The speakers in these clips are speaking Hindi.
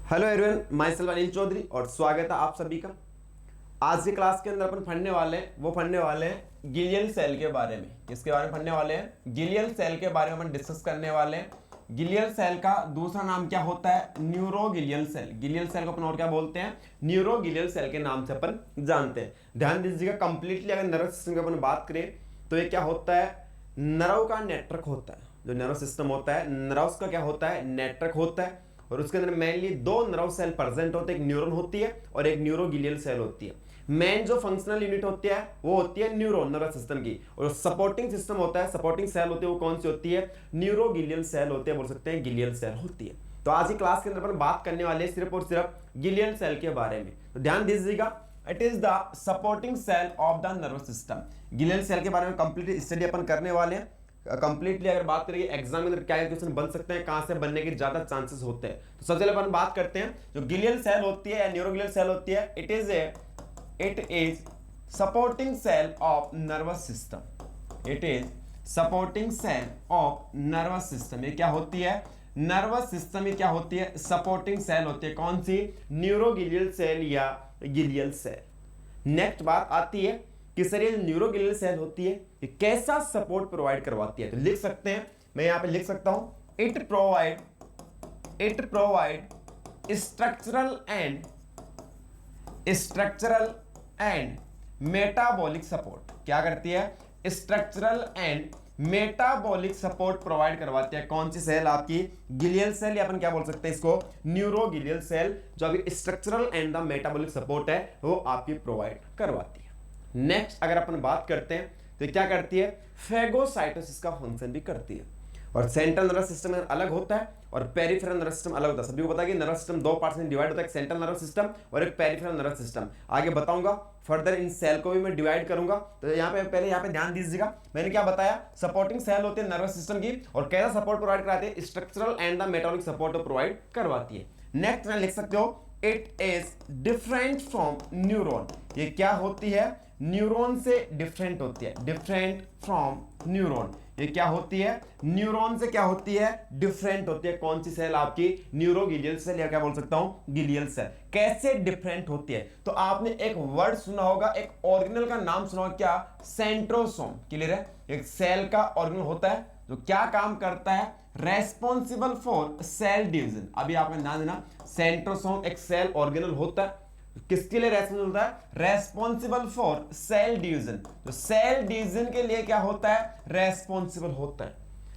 Hello everyone, myself Anil Chaudhary और स्वागत है आप सभी का। आज की क्लास के अंदर अपन पढ़ने वाले हैं गिलियल सेल के बारे में। किसके बारे में पढ़ने वाले हैं? गिलियल सेल के बारे में अपन डिस्कस करने वाले हैं। गिलियल सेल का दूसरा नाम क्या होता है? न्यूरोगिलियल सेल। गिलियल सेल को अपन और क्या बोलते हैं? न्यूरोगिलियल सेल के नाम से अपन जानते हैं। ध्यान दीजिएगा, कंप्लीटली अगर नर्वस सिस्टम की अपन बात करें तो ये क्या होता है? नर्व का नेटवर्क होता है। जो नर्व सिस्टम होता है, नर्व्स का क्या होता है? नेटवर्क होता है। और उसके अंदर मेनली दो नर्व सेल प्रेजेंट होते हैं, एक न्यूरॉन होती है और एक न्यूरोगिलियल सेल होती है। मेन जो फंक्शनल यूनिट होती है वो होती है न्यूरॉन, नर्वस सिस्टम की। और सपोर्टिंग सिस्टम होता है, सपोर्टिंग सेल होती है, वो कौन सी होती है? न्यूरोगिलियल सेल होती है, बोल सकते हैं गिलियल सेल होती है। तो आज की क्लास के अंदर अपन बात करने वाले हैं सिर्फ और सिर्फ गिलियल सेल के बारे में। तो ध्यान दीजिएगा, it is the supporting cell of the nervous system. Glial cell के बारे में कंप्लीट स्टडी अपन करने वाले हैं। कंप्लीटली अगर बात करेंगे एग्जाम के अंदर क्या क्वेश्चन बन सकते हैं, कहां से बनने के ज्यादा चांसेस होते हैं, तो सबसे पहले अपन बात करते हैं जो गिलियल सेल होती है या न्यूरोगिलियल सेल होती है। It is supporting cell of nervous system. It is supporting cell of nervous system. ये क्या होती है? Nervous system. ये क्या होती है? सपोर्टिंग सेल होती है। कौन सी? न्यूरोगिलियल सेल या गिलियल सेल। नेक्स्ट बात आती है कि सर ये न्यूरोगिलियल सेल होती है ये कैसा सपोर्ट प्रोवाइड करवाती है? तो लिख सकते हैं, मैं यहां पे लिख सकता हूं, it provide structural and metabolic support. क्या करती है? Structural and metabolic support provide करवाती है। कौन सी सेल? आपकी गिलियल सेल, या अपन क्या बोल सकते हैं इसको? न्यूरोगिलियल सेल, जो आपकी structural and the metabolic support है वो आपकी प्रोवाइड करवाती है। नेक्स्ट अगर अपन बात करते हैं तो क्या करती है? फेगोसाइटोसिस का फंक्शन भी करती है। और सेंट्रल नर्वस सिस्टम अलग होता है और पेरिफेरल नर्वस सिस्टम अलग होता है। सभी को पता है कि नर्वस सिस्टम दो पार्ट्स में डिवाइड होता है, एक सेंट्रल नर्वस सिस्टम और एक पेरिफेरल नर्वस सिस्टम। आगे बताऊंगा, फर्दर इन सेल को भी मैं डिवाइड करूंगा। तो पहले यहाँ पे ध्यान दीजिएगा, मैंने क्या बताया? सपोर्टिंग सेल होती है नर्वस सिस्टम की और कैसा सपोर्ट प्रोवाइड कराती है? Structural and the metabolic support provide करवाती है। नेक्स्ट में लिख सकते हो, it is different from neuron. ये क्या होती है? न्यूरॉन से डिफरेंट होती है। Different from neuron. ये क्या होती है? न्यूरॉन से क्या होती है? डिफरेंट होती है। कौन सी सेल? आपकी न्यूरोगिलियल सेल, या क्या बोल सकता हूं? Glial cell. कैसे डिफरेंट होती है? तो आपने एक वर्ड सुना होगा, एक ऑर्गेनल का नाम सुना होगा, क्या? सेंट्रोसोम। क्लियर है? एक सेल का ऑर्गेनल होता है जो क्या काम करता है? Responsible for sale division. अभी आपने ध्यान देना, सेंट्रोसोम एक सेल ऑर्गेनल होता है, किसके लिए रेस्पॉन्सिबल होता है? Responsible for sale division. तो सेल डिवीजन के लिए क्या होता है? रेस्पॉन्सिबल होता है।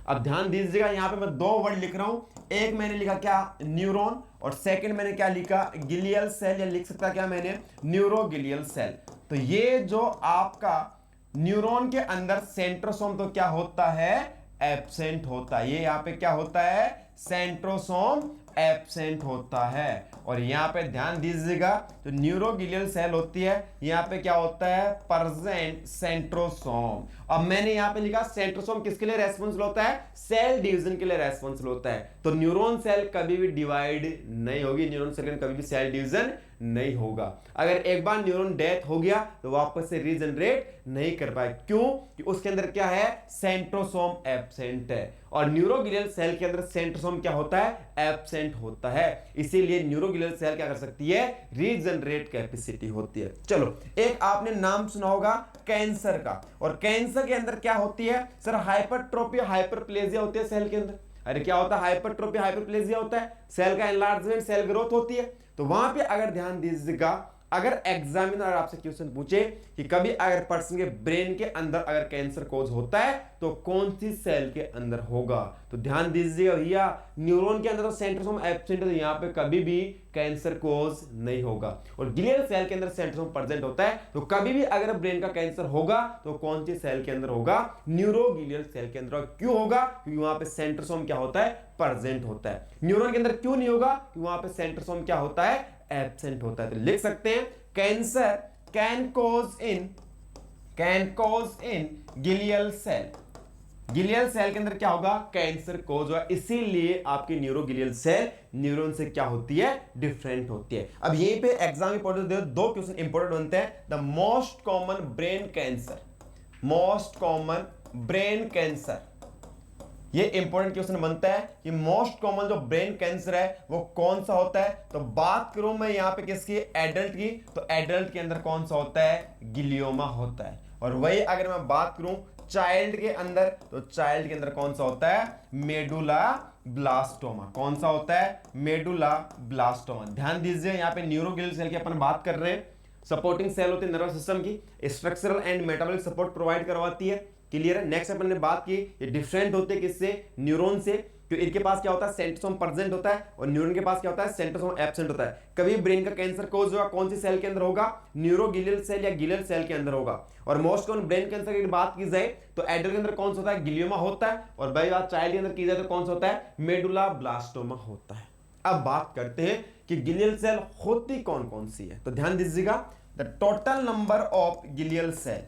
अब ध्यान दीजिएगा, यहां पे मैं दो वर्ड लिख रहा हूं, एक मैंने लिखा क्या? न्यूरॉन, और सेकंड मैंने क्या लिखा? गिलियल सेल, या लिख सकता क्या मैंने? Neuroglial cell. तो ये जो आपका न्यूरॉन के अंदर सेंट्रोसोम तो क्या होता है? एब्सेंट होता है। ये यहां पे क्या होता है? सेंट्रोसोम एब्सेंट होता है। और यहां पे ध्यान दीजिएगा, जो न्यूरोगिलियल सेल होती है यहां पे क्या होता है? Present centrosome. अब मैंने यहां पे लिखा सेंट्रोसोम किसके लिए रेस्पॉन्सिबल होता है? सेल डिवीजन के लिए रेस्पॉन्सिबल होता है। तो न्यूरॉन सेल कभी भी डिवाइड नहीं होगी, न्यूरॉन सेल कभी भी सेल डिवीजन नहीं होगा। अगर एक बार न्यूरॉन डेथ हो गया तो वापस से रीजनरेट नहीं कर पाए। क्यों? कि उसके अंदर क्या है? सेंट्रोसोम एब्सेंट है। और न्यूरोगिलियल सेल के अंदर सेंट्रोसोम क्या होता है? एब्सेंट होता है। इसीलिए न्यूरोगिलियल सेल क्या कर सकती है? रीजनरेट कैपेसिटी होती है। चलो, एक आपने नाम सुना होगा कैंसर का, और कैंसर के अंदर क्या होती है? सर हाइपरट्रोफी हाइपरप्लेजिया होती है सेल के अंदर। अरे क्या होता है? हाइपरट्रोफी हाइपरप्लेजिया होता है, सेल का एनलार्जमेंट, सेल ग्रोथ होती है। तो वहां पे अगर ध्यान दीजिएगा, अगर एग्जामिनर आपसे क्वेश्चन पूछे कि कभी अगर पर्सन के ब्रेन के अंदर अगर कैंसर कोज होता है तो कौन सी सेल के अंदर होगा? तो ध्यान दीजिएगा भैया, न्यूरॉन के अंदर तो सेंट्रोसोम एब्सेंट है, तो यहां पे कभी भी कैंसर कोज नहीं होगा। और गिलियल सेल के अंदर सेंट्रोसोम प्रेजेंट होता है, तो कभी भी अगर ब्रेन का कैंसर होगा तो कौन सी सेल के अंदर होगा? न्यूरोगिलियल सेल के अंदर। क्यों होगा? क्योंकि वहां पे सेंट्रोसोम क्या होता है? प्रेजेंट होता है। न्यूरॉन के अंदर क्यों नहीं होगा? क्योंकि वहां पे सेंट्रोसोम क्या होता है? एब्सेंट होता है। तो लिख सकते हैं, cancer can cause in glial cell. Glial cell के अंदर क्या होगा? कैंसर कोज होगा। इसीलिए आपकी न्यूरोगिलियल सेल न्यूरॉन से क्या होती है? डिफरेंट होती है। अब यहीं पे एग्जाम इंपॉर्टेंट दो क्वेश्चन इंपॉर्टेंट बनते हैं। The most common brain cancer, most common brain cancer, ये इंपॉर्टेंट क्वेश्चन बनता है कि मोस्ट कॉमन जो ब्रेन कैंसर है वो कौन सा होता है। तो बात करूं मैं यहां पे किसकी, एडल्ट की, तो एडल्ट के अंदर कौन सा होता है, गिलियोमा होता है। और वही अगर मैं बात करूं चाइल्ड के अंदर, तो चाइल्ड के अंदर कौन सा होता है, मेडुला ब्लास्टोमा। कौन सा होता है, मेडुला ब्लास्टोमा। ध्यान दीजिए यहां पे न्यूरोगिलियल सेल की अपन बात कर रहे हैं। सपोर्टिंग सेल होती है नर्वस सिस्टम की, structural and metabolic support provide करवाती है। क्लियर है। नेक्स्ट अपन ने बात की ये डिफरेंट होते हैं किससे, न्यूरॉन से। तो इनके पास क्या होता है, सेंट्रोसोम प्रेजेंट होता है और न्यूरॉन के पास क्या होता है, सेंट्रोसोम एब्सेंट होता है। कभी ब्रेन का कैंसर कोज होगा कौन सी सेल के अंदर होगा, न्यूरोगिलियल सेल या गिलियल सेल के अंदर होगा। और मोस्ट कॉमन ब्रेन कैंसर की बात की जाए तो एडल्ट के अंदर कौन सा होता है, गिलियोमा होता है। और बाई बात चाइल्ड के अंदर की जाए तो कौन सा होता है, मेडुला ब्लास्टोमा होता है। अब बात करते हैं कि गिलियल सेल होती कौन कौन सी है। तो ध्यान दीजिएगा, the total number of glial cell,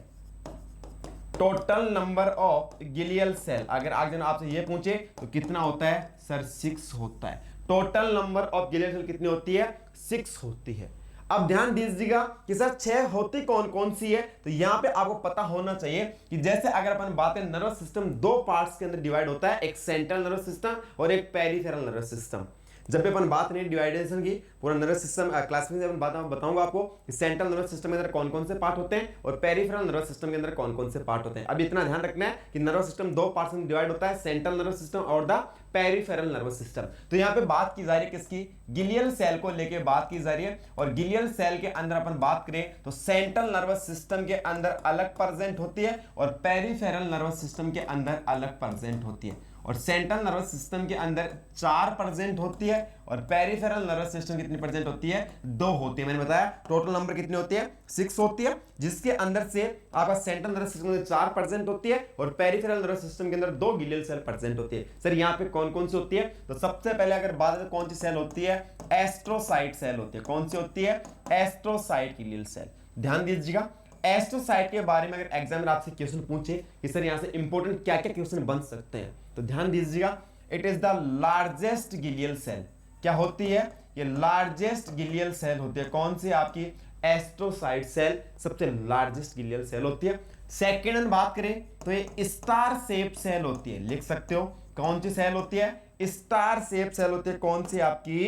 total number of glial cell, अगर आज आपसे ये पूछे तो कितना होता है, सर 6 होता है। Total number of glial cell कितनी होती है, 6 होती है। अब ध्यान दीजिएगा कि सर 6 होती कौन कौन सी है। तो यहां पे आपको पता होना चाहिए कि जैसे अगर अपन बात करें नर्वस सिस्टम दो पार्ट्स के अंदर डिवाइड होता है, एक सेंट्रल नर्वस सिस्टम और एक पेरिफेरल नर्वस सिस्टम। जब भी अपन बात करें डिवाइडेशन की, पूरा नर्वस सिस्टम क्लासिफिकेशन बताऊंगा आपको कि सेंट्रल नर्वस सिस्टम के अंदर कौन कौन से पार्ट होते हैं और पेरिफेरल नर्वस सिस्टम के अंदर कौन कौन से पार्ट होते हैं। अब इतना ध्यान रखना है कि नर्वस सिस्टम दो पार्ट्स में डिवाइड होता है, सेंट्रल नर्वस सिस्टम और द पेरिफेरल नर्वस सिस्टम। तो यहाँ पे बात की जा रही है किसकी, गिलियल सेल को लेके बात की जा रही है। और गिलियल सेल के अंदर अपन बात करें तो सेंट्रल नर्वस सिस्टम के अंदर अलग प्रेजेंट होती है और पेरिफेरल नर्वस सिस्टम के अंदर अलग प्रेजेंट होती है। और सेंट्रल नर्वस सिस्टम के अंदर 4 प्रेजेंट होती है और पेरिफेरल नर्वस सिस्टम कितनी प्रेजेंट होती है, 2 होती है। मैंने बताया टोटल नंबर कितनी होती है, 6 होती है, जिसके अंदर से आपका सेंट्रल नर्वस सिस्टम में 4 प्रेजेंट होती है और पेरिफेरल नर्वस सिस्टम के अंदर 2 गिलियल सेल प्रेजेंट होती है। सर यहाँ पे कौन कौन सी होती है, तो सबसे पहले अगर बात करें कौन सी सेल होती है, एस्ट्रोसाइट सेल होती है। कौन सी होती है, एस्ट्रोसाइट गिलियल सेल। ध्यान दीजिएगा एस्ट्रोसाइट के बारे में अगर एग्जामिनर आपसे क्वेश्चन पूछे कि सर यहां से इंपॉर्टेंट क्या क्या क्वेश्चन बन सकते हैं, तो ध्यान दीजिएगा it is the largest glial cell. क्या होती है, ये लार्जेस्ट गिलियल सेल होती है। कौन सी, आपकी एस्ट्रोसाइट सेल सबसे लार्जेस्ट गिलियल सेल होती है। सेकेंड में बात करें तो ये स्टार शेप सेल होती है, लिख सकते हो कौन सी सेल होती है, स्टार शेप सेल होती है। कौन सी, आपकी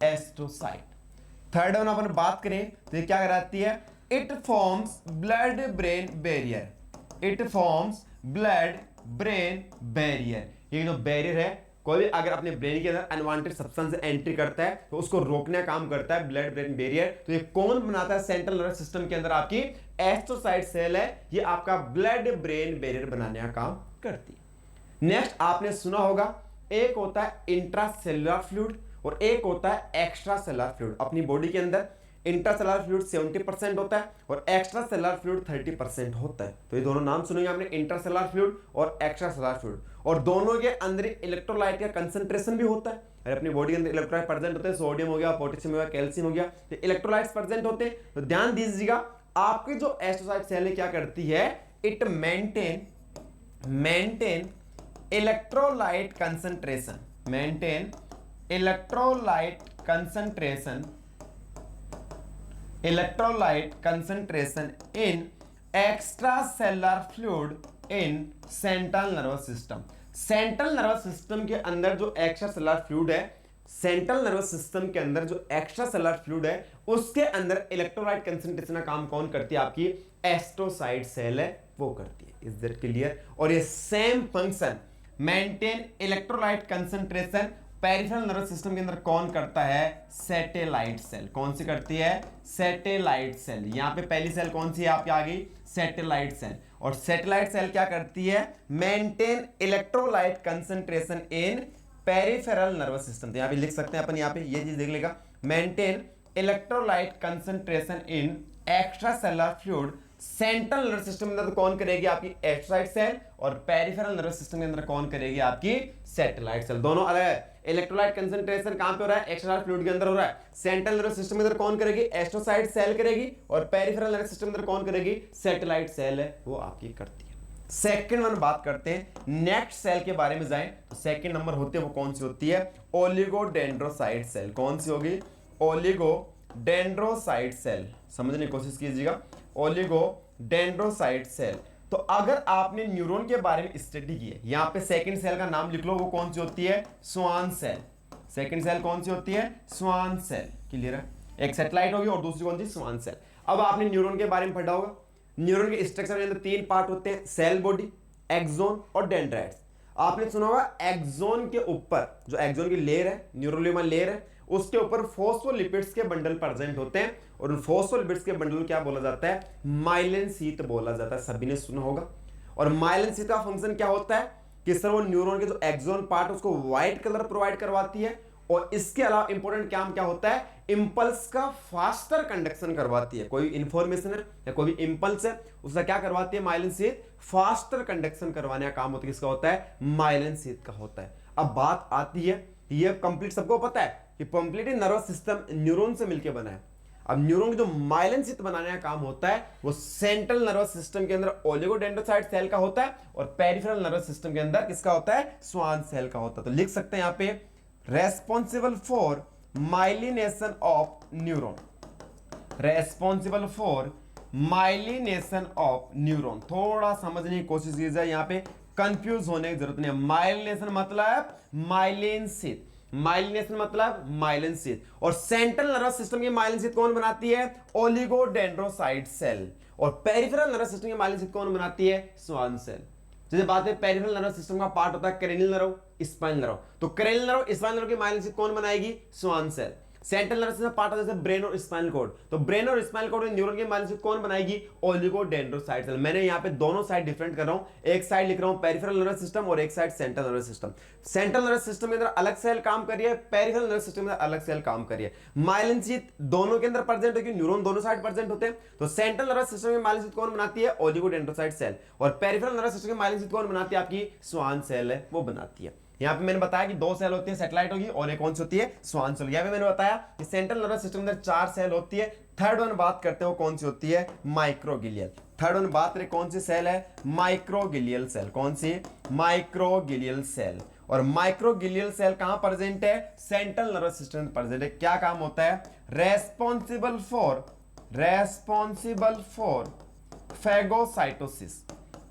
एस्ट्रोसाइट। थर्ड वन अपन बात करें तो ये क्या कराती है, it forms blood brain barrier. It forms blood brain barrier. ये जो बैरियर है, कोई भी अगर अपने ब्रेन के अंदर अनवांटेड सब्सटेंस एंट्री करता है तो उसको रोकने का काम करता है ब्लड ब्रेन बैरियर। तो ये कौन बनाता है, सेंट्रल नर्वस सिस्टम के अंदर आपकी एस्ट्रोसाइट सेल है, ये आपका ब्लड ब्रेन बैरियर बनाने का काम करती है। नेक्स्ट आपने सुना होगा एक होता है इंट्रासेलुलर फ्लूइड और एक होता है एक्स्ट्रा सेलुलर फ्लूइड। अपनी बॉडी के अंदर इंट्रासेलुलर फ्लूइड 70% होता है और एक्स्ट्रा सेलुलर फ्लूइड 30% होता है। तो ये दोनों नाम सुनेंगे आपने, इंट्रासेलुलर फ्लूइड और एक्स्ट्रा सेलुलर फ्लूइड। और दोनों के अंदर इलेक्ट्रोलाइट का कंसंट्रेशन भी होता है। अरे अपनी बॉडी के अंदर इलेक्ट्रोलाइट प्रेजेंट होते हैं, सोडियम हो गया, पोटेशियम हो गया, कैल्शियम हो गया, तो इलेक्ट्रोलाइट्स प्रेजेंट होते हैं। तो ध्यान दीजिएगा आपकी जो एस्ट्रोसाइट सेल है क्या करती है, it maintain electrolyte concentration, maintain electrolyte concentration in extracellular fluid in central nervous system। Central nervous system के अंदर जो एक्स्ट्रा सेलुलर फ्लूइड है, सेंट्रल नर्वस सिस्टम के अंदर जो एक्स्ट्रा सेलुलर फ्लूइड है उसके अंदर इलेक्ट्रोलाइट कंसंट्रेशन का काम कौन करती है, आपकी एस्ट्रोसाइट सेल है वो करती है। Is that clear. और ये same function maintain electrolyte concentration peripheral nervous system के अंदर कौन करता है, सैटेलाइट सेल। कौन सी करती है, सैटेलाइट सेल। यहां पे पहली सेल कौन सी है आपकी आ गई, सैटेलाइट सेल। और सैटेलाइट सेल क्या करती है, maintain electrolyte concentration in peripheral nervous system. तो यहां पे लिख सकते हैं अपन, यहां पे ये चीज देख लेगा, maintain electrolyte concentration in extra cellular fluid central nervous system के अंदर कौन करेगी, आपकी एस्ट्रोसाइट सेल। और पेरिफेरल नर्वस सिस्टम के अंदर कौन करेगी, आपकी सैटेलाइट सेल। दोनों अलग है। इलेक्ट्रोलाइट कंसंट्रेशन कहां पे हो रहा है, एक्स्ट्रा फ्लूइड के अंदर हो रहा है। सेंट्रल नर्वस सिस्टम के अंदर कौन करेगी, एस्ट्रोसाइट सेल करेगी। और पेरिफेरल नर्वस सिस्टम के अंदर कौन करेगी, सैटेलाइट सेल है वो आपकी करती है। सेकंड वन बात करते हैं, नेक्स्ट सेल के बारे में जाएं तो सेकंड नंबर होती है वो कौन सी होती है, ओलिगोडेंड्रोसाइट सेल। कौन सी होगी, ओलिगोडेंड्रोसाइट सेल। समझने की कोशिश कीजिएगा, ओलिगोडेंड्रोसाइट सेल। तो अगर आपने न्यूरॉन के बारे में स्टडी की है, यहां पे सेकंड सेल का नाम लिख लो, वो कौन सी होती है, स्वान सेल। सेकंड सेल कौन सी होती है, स्वान सेल। क्लियर है, एक सैटेलाइट होगी और दूसरी कौन सी, स्वान सेल। अब आपने न्यूरॉन के बारे में पढ़ा होगा, न्यूरॉन के स्ट्रक्चर के अंदर 3 पार्ट होते हैं, सेल बॉडी, एक्सोन और डेंड्राइट्स। आपने सुना होगा एक्सोन के ऊपर, जो एक्सोन की लेयर है, न्यूरोलियमल लेयर है, उसके ऊपर फोस्फोलिपिड्स के बंडल प्रेजेंट होते हैं, और उन फोस्फोलिपिड्स के बंडल को क्या बोला जाता है, माइलिन शीथ बोला जाता है। सभी ने सुना होगा। और माइलिन शीथ का फंक्शन क्या होता है कि सर वो न्यूरॉन के जो एक्सोन पार्ट है उसको व्हाइट कलर प्रोवाइड करवाती है, और इसके अलावा इंपॉर्टेंट काम क्या होता है, इंपल्स का फास्टर कंडक्शन करवाती है। कोई इंफॉर्मेशन है या कोई भी इंपल्स है, उसका क्या करवाती है, माइलिन शीथ फास्टर कंडक्शन करवाने का काम होता है। किसका होता है, माइलिन शीथ का होता है। अब बात आती है, ये कंप्लीट सबको पता है कि कंप्लीट नर्वस सिस्टम न्यूरॉन से मिलकर बना है। अब न्यूरॉन की जो माइलिन शीथ बनाने का काम होता है वो सेंट्रल नर्वस सिस्टम के अंदर ओलिगोडेंड्रोसाइट सेल का होता है, और पेरिफेरल नर्वस सिस्टम के अंदर किसका होता है, स्वान सेल का होता है। तो लिख सकते हैं यहां पे responsible for myelination of neuron, responsible for myelination of neuron. थोड़ा समझने की कोशिश कीजिए, यहां पे कंफ्यूज होने की जरूरत नहीं है। माइलिनेशन मतलब माइलिन शीथ, माइलिनेशन मतलब माइलिन शीथ। और सेंट्रल नर्वस सिस्टम की माइलिन शीथ कौन बनाती है, ओलिगोडेंड्रोसाइट सेल। और पेरिफेरल नर्वस सिस्टम की माइलिन शीथ कौन बनाती है, स्वान सेल। जैसे बात है पेरिफेरल नर्वस सिस्टम का पार्ट होता है क्रेनियल नर्व, स्पाइनल नर्व, तो क्रेनियल नर्व, स्पाइनल नर्व की माइलिन शीथ कौन बनाएगी, Schwann cell. Central nervous system part होता है जैसे ब्रेन और स्पाइनल कॉर्ड, तो ब्रेन और स्पाइनल कॉर्ड में न्यूरॉन की माइलिन शीथ कौन बनाएगी, ओलिगोडेंड्रोसाइट सेल। मैंने यहाँ पे दोनों साइड डिफरेंट कर रहा हूँ, एक साइड लिख रहा हूँ पेरिफेरल नर्वस सिस्टम और एक side central nervous system. Central nervous system के अंदर अलग सेल काम कर रही है, पेरिफेरल नर्वस सिस्टम के अंदर अलग सेल काम कर रही है। माइलिन शीथ दोनों के अंदर प्रेजेंट है, न्यूरॉन दोनों साइड प्रेजेंट होते हैं। तो सेंट्रल नर्वस सिस्टम की माइलिन शीथ कौन बनाती है, ओलिगोडेंड्रोसाइट सेल। और पेरिफेरल नर्वस सिस्टम की माइलिन शीथ कौन बनाती है, आपकी स्वान सेल है, वो बनाती है। यहां पे मैंने बताया कि 2 सेल होती है, सैटेलाइट होगी और एक कौन सी होती है, स्वान सेल। यहां पे मैंने बताया कि सेंट्रल नर्वस सिस्टम के अंदर 4 सेल होती है। थर्ड वन बात करते हैं वो कौन सी होती है, माइक्रोगिलियल। थर्ड वन बात करें कौन सी सेल है, माइक्रोगिलियल सेल। कौन सी, माइक्रोगिलियल सेल। और माइक्रोगिलियल सेल कहां प्रेजेंट है, सेंट्रल नर्वस सिस्टम में प्रेजेंट है। क्या काम होता है, रेस्पॉन्सिबल फॉर फैगोसाइटोसिस।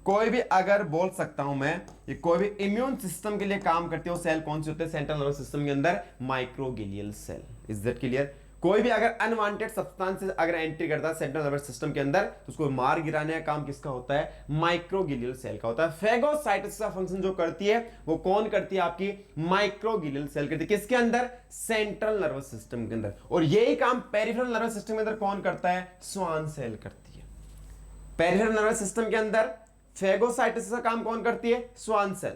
कोई भी अगर बोल सकता हूं मैं, ये कोई भी इम्यून सिस्टम के लिए काम करते हो सेल कौन से होते हैं, सेंट्रल नर्वस सिस्टम के अंदर microglial cell. Is that clear. कोई भी अगर अनवांटेड सब्सटेंस अगर एंट्री करता है सेंट्रल नर्वस सिस्टम के अंदर, तो उसको मार गिराने का काम किसका होता है, माइक्रोगिलियल सेल का होता है। फैगोसाइटोसिस का फंक्शन जो करती है वो कौन करती है, आपकी माइक्रोगिलियल सेल करती है। किसके अंदर, सेंट्रल नर्वस सिस्टम के अंदर। और यही काम पेरिफेरल नर्वस सिस्टम के अंदर कौन करता है, स्वान सेल करती है। पेरिफेरल नर्वस सिस्टम के अंदर फैगोसाइटोसिस का काम कौन करती है, Schwann cell.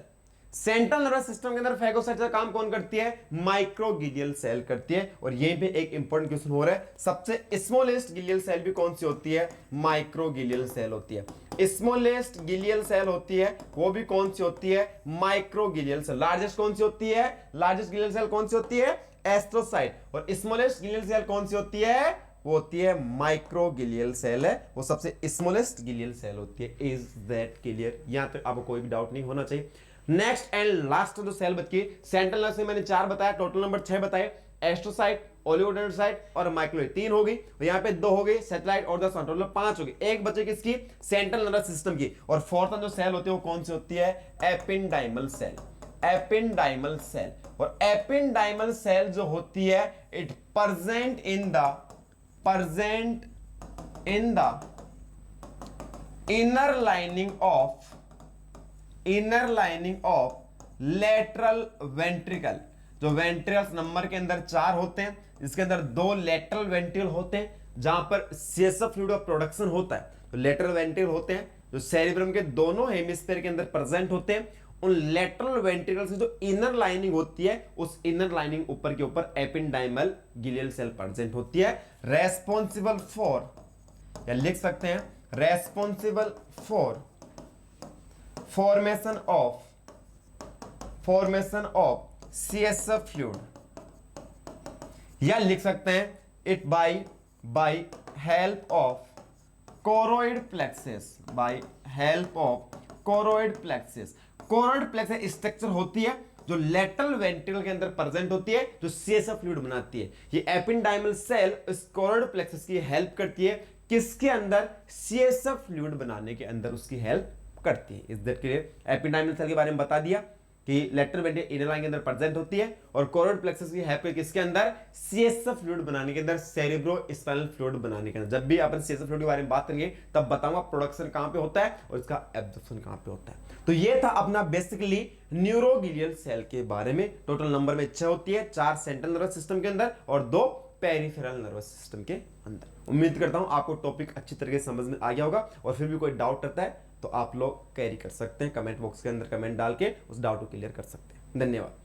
Central nervous system के अंदर फैगोसाइटोसिस का काम कौन करती है, माइक्रोगिलियल सेल करती है। और यहीं पे एक इंपॉर्टेंट क्वेश्चन हो रहा है, सबसे स्मॉलेस्ट गिलियल सेल भी कौन सी होती है, माइक्रोगिलियल सेल होती है। स्मॉलेस्ट गिलियल सेल होती है वो भी कौन सी होती है, माइक्रोगिलियल सेल। लार्जेस्ट कौन सी होती है, लार्जेस्ट गिलियल सेल कौन सी होती है, एस्ट्रोसाइट। और स्मॉलेस्ट गिलियल सेल कौन सी होती है, वो होती है माइक्रोगिलियल सेल है, वो सबसे स्मॉलेस्ट गिलियल सेल होती है। Is that clear. यहां तक आपको कोई भी डाउट नहीं होना चाहिए। नेक्स्ट एंड लास्ट जो सेल बची, सेंट्रल नर्वस में मैंने 4 बताया, टोटल नंबर 6 बताए। एस्ट्रोसाइट, ओलिगोडेंड्रोसाइट और माइक्रोइड 3 हो गई, और यहाँ पे 2 हो गई, सैटेलाइट और दस, टोटल 5 हो गई। एक बचे किसकी, सेंट्रल नर्वस सिस्टम की। और फोर्थ जो सेल होती है वो कौन सी होती है, एपिंडाइमल सेल। एपिंडाइमल सेल। और एपिंडाइमल सेल जो होती है, it present in the inner lining of lateral ventricle। जो वेंट्रिकल्स नंबर के अंदर 4 होते हैं, इसके अंदर 2 लेटरल वेंट्रिकल होते हैं जहां पर सीएसएफ फ्लूइड का प्रोडक्शन होता है। तो लेटरल वेंट्रिकल होते हैं जो सेरिब्रम के दोनों हेमिस्फीयर के अंदर प्रेजेंट होते हैं। उन लेटरल वेंट्रिकल से जो इनर लाइनिंग होती है, उस इनर लाइनिंग ऊपर के ऊपर एपिंडाइमल गिलियल सेल प्रेजेंट होती है। रेस्पॉन्सिबल फॉर, या लिख सकते हैं responsible for formation of CSF fluid, या लिख सकते हैं it by help of choroid plexus. By help of choroid plexus. Choroid plexus structure होती है जो लेटरल वेंट्रिकल के अंदर प्रेजेंट होती है, जो सीएसएफ फ्लूइड बनाती है। ये एपिंडाइमल सेल इस कोरोइड प्लेक्सस की हेल्प करती है किसके अंदर, सीएसएफ फ्लूइड बनाने के अंदर उसकी हेल्प करती है। इस दैट के लिए एपिडाइमल सेल के बारे में बता दिया कि लेटरल वेंट्रिकल इनर लाइन के अंदर प्रेजेंट होती है, और कोरोइड प्लेक्सस की हेल्प किसके अंदर, सीएसएफ फ्लूइड बनाने के अंदर, सेरेब्रोस्पाइनल फ्लूइड बनाने के अंदर। जब भी अपन सीएसएफ फ्लूइड के बारे में बात करेंगे तब बताऊंगा प्रोडक्शन कहां पे होता है और इसका एब्जॉर्प्शन कहां पे होता है। तो ये था अपना बेसिकली न्यूरोगिलियल सेल के बारे में। टोटल नंबर में 6 होती है, 4 सेंट्रल नर्वस सिस्टम के अंदर और 2 पेरिफेरल नर्वस सिस्टम के अंदर। उम्मीद करता हूं आपको टॉपिक अच्छी तरीके से समझ में आ गया होगा, और फिर भी कोई डाउट रहता है तो आप लोग कैरी कर सकते हैं, कमेंट बॉक्स के अंदर कमेंट डाल के उस डाउट को क्लियर कर सकते हैं। धन्यवाद।